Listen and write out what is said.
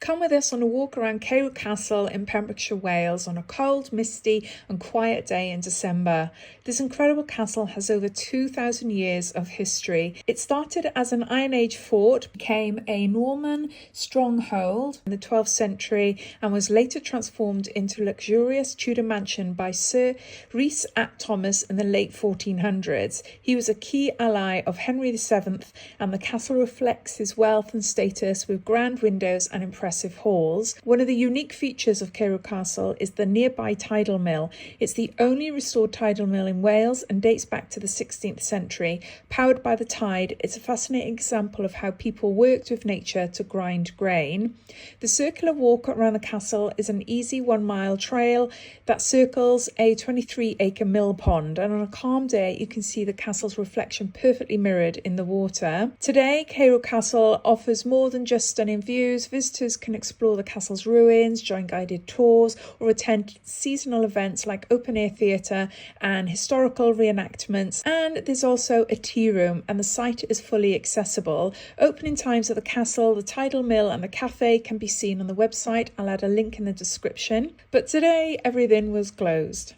Come with us on a walk around Carew Castle in Pembrokeshire, Wales on a cold, misty and quiet day in December. This incredible castle has over 2,000 years of history. It started as an Iron Age fort, became a Norman stronghold in the 12th century and was later transformed into a luxurious Tudor mansion by Sir Reese ap Thomas in the late 1400s. He was a key ally of Henry VII, and the castle reflects his wealth and status with grand windows and impressive halls. One of the unique features of Carew Castle is the nearby Tidal mill. It's the only restored tidal mill in Wales and dates back to the 16th century. Powered by the tide, it's a fascinating example of how people worked with nature to grind grain. The circular walk around the castle is an easy 1-mile trail that circles a 23-acre mill pond, and on a calm day you can see the castle's reflection perfectly mirrored in the water. Today, Carew Castle offers more than just stunning views. Visitors can explore the castle's ruins, join guided tours, or attend seasonal events like open-air theatre and historical reenactments. And there's also a tea room, and the site is fully accessible. Opening times of the castle, the tidal mill and the cafe can be seen on the website. I'll add a link in the description. But today, everything was closed.